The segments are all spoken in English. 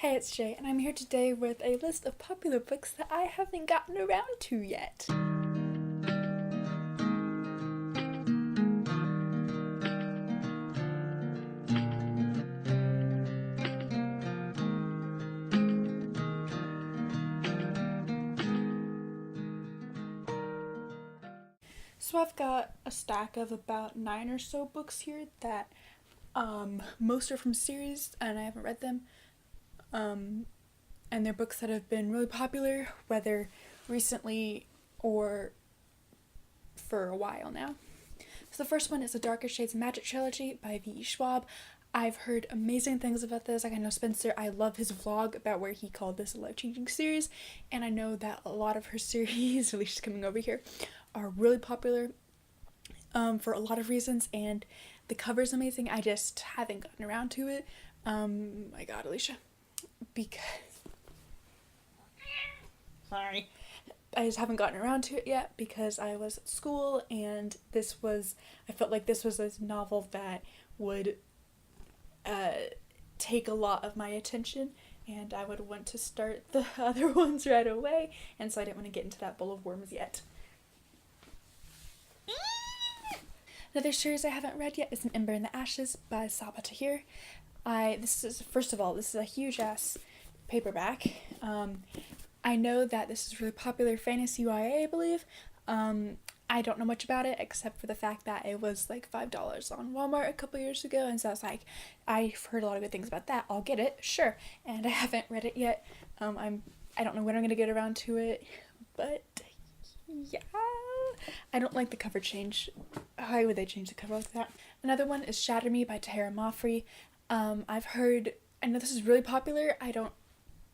Hey, it's Jay, and I'm here today with a list of popular books that I haven't gotten around to yet. So I've got a stack of about 9 or so books here that most are from series and I haven't read them. And they're books that have been really popular, whether recently or for a while now. So the first one is The Darker Shades of Magic trilogy by V.E. Schwab. I've heard amazing things about this. Like, I know Spencer, I love his vlog about where he called this a life-changing series, and I know that a lot of her series, at least she's coming over here, are really popular for a lot of reasons, and the cover's amazing. I just haven't gotten around to it. My god, Alicia. Because... Sorry. I just haven't gotten around to it yet because I was at school, and I felt like this was a novel that would take a lot of my attention, and I would want to start the other ones right away, and so I didn't want to get into that bowl of worms yet. Another series I haven't read yet is An Ember in the Ashes by Puppeteer. This is a huge ass paperback. I know that this is really popular fantasy YA, I believe. I don't know much about it except for the fact that it was like $5 on Walmart a couple years ago, and so I was like, I've heard a lot of good things about that. I'll get it, sure. And I haven't read it yet. I don't know when I'm gonna get around to it, but yeah. I don't like the cover change. Why would they change the cover like that? Another one is Shatter Me by Tahira Mafri. I know this is really popular.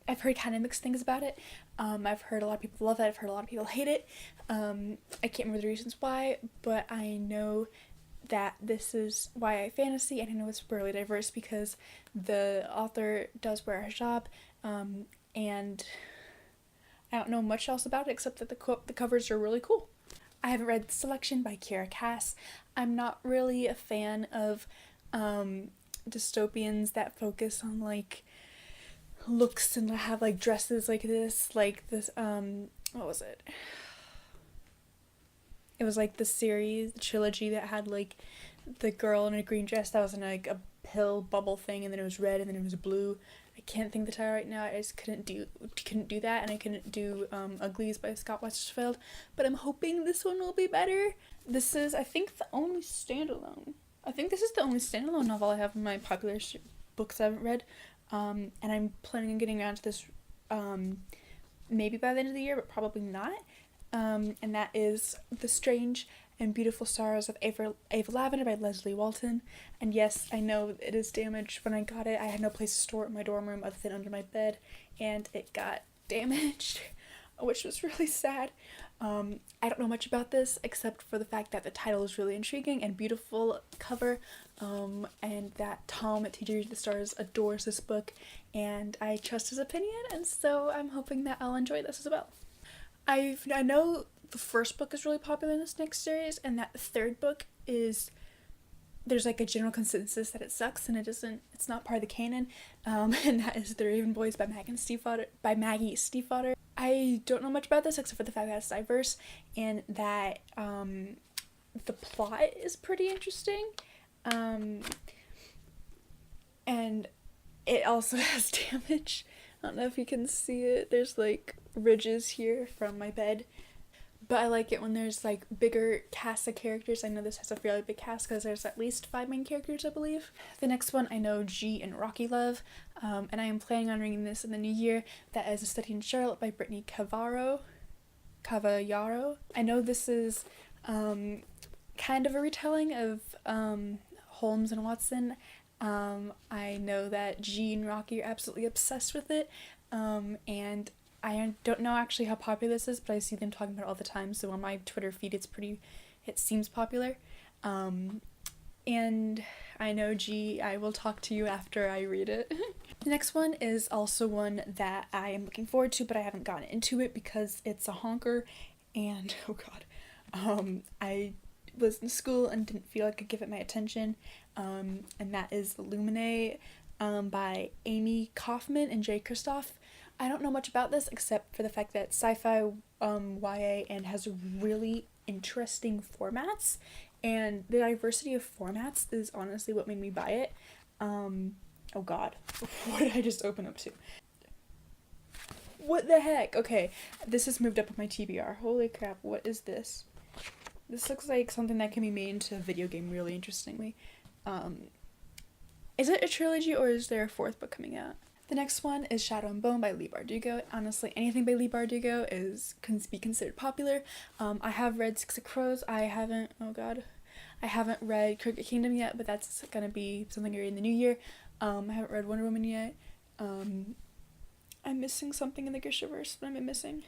I've heard kind of mixed things about it. I've heard a lot of people love it. I've heard a lot of people hate it. I can't remember the reasons why, but I know that this is YA fantasy, and I know it's really diverse because the author does wear a hijab, and I don't know much else about it except that the covers are really cool. I haven't read Selection by Kiera Cass. I'm not really a fan of dystopians that focus on like looks and have like dresses like this, what was it? It was like the trilogy that had like the girl in a green dress that was in like a pill bubble thing, and then it was red and then it was blue. I can't think the title right now. I just couldn't do that, and I couldn't do Uglies by Scott Westerfeld, but I'm hoping this one will be better. This is, I think, this is the only standalone novel I have in my popular books I haven't read, and I'm planning on getting around to this maybe by the end of the year, but probably not, and that is The Strange and Beautiful Sorrows of Ava Lavender by Leslie Walton. And yes, I know it is damaged. When I got it, I had no place to store it in my dorm room other than under my bed, and it got damaged, which was really sad. I don't know much about this except for the fact that the title is really intriguing and beautiful cover, and that Tom at Teacher the Stars adores this book, and I trust his opinion, and so I'm hoping that I'll enjoy this as well. I know the first book is really popular in this next series, and that the third book there's like a general consensus that it sucks and it's not part of the canon, and that is The Raven Boys by Maggie Stiefvater. I don't know much about this except for the fact that it's diverse and that the plot is pretty interesting, and it also has damage. I don't know if you can see it. There's like ridges here from my bed. But I like it when there's like bigger casts of characters. I know this has a fairly big cast because there's at least 5 main characters, I believe. The next one I know G and Rocky love, and I am planning on reading this in the new year. That is A Study in Charlotte by Brittany Cavallaro. I know this is kind of a retelling of Holmes and Watson. I know that G and Rocky are absolutely obsessed with it, and I don't know actually how popular this is, but I see them talking about it all the time, so on my Twitter feed it seems popular. And I know G, I will talk to you after I read it. The next one is also one that I am looking forward to, but I haven't gotten into it because it's a honker, and oh god, I was in school and didn't feel like I could give it my attention, and that is Illuminae by Amy Kaufman and Jay Kristoff. I don't know much about this except for the fact that sci-fi, YA, and has really interesting formats, and the diversity of formats is honestly what made me buy it. Oh god, what did I just open up to? What the heck? Okay, this has moved up on my TBR. Holy crap, what is this? This looks like something that can be made into a video game really interestingly. Is it a trilogy or is there a fourth book coming out? The next one is Shadow and Bone by Leigh Bardugo. Honestly, anything by Leigh Bardugo can be considered popular. I have read Six of Crows. I haven't read Cricket Kingdom yet, but that's gonna be something I read in the new year. I haven't read Wonder Woman yet. I'm missing something in the Grishaverse. What am I missing?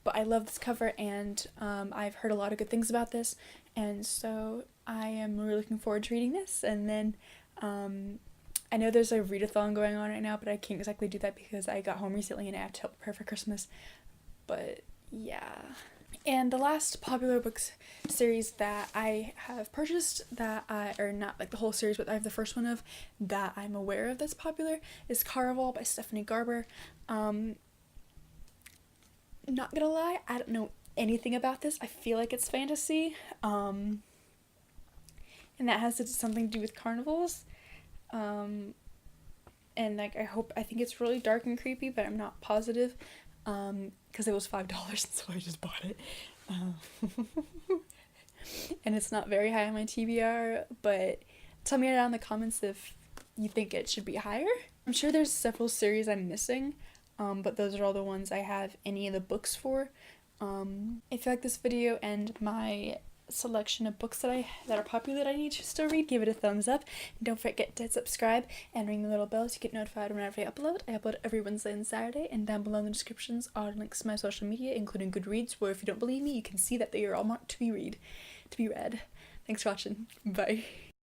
But I love this cover, and I've heard a lot of good things about this, and so I am really looking forward to reading this. And then I know there's a readathon going on right now, but I can't exactly do that because I got home recently and I have to help prepare for Christmas. But yeah. And the last popular books series that I have purchased or not like the whole series, but I have the first one of that I'm aware of that's popular, is Caraval by Stephanie Garber. Not gonna lie, I don't know anything about this. I feel like it's fantasy. And that has something to do with carnivals. And like I think it's really dark and creepy, but I'm not positive. Because it was $5, so I just bought it. And it's not very high on my TBR, but tell me down in the comments if you think it should be higher. I'm sure there's several series I'm missing, but those are all the ones I have any of the books for. If you like this video and my selection of books that are popular that I need to still read, give it a thumbs up, and don't forget to subscribe and ring the little bell to get notified whenever I upload. I upload every Wednesday and Saturday, and down below in the descriptions are links to my social media, including Goodreads, where if you don't believe me, you can see that they are all marked to be read. Thanks for watching. Bye.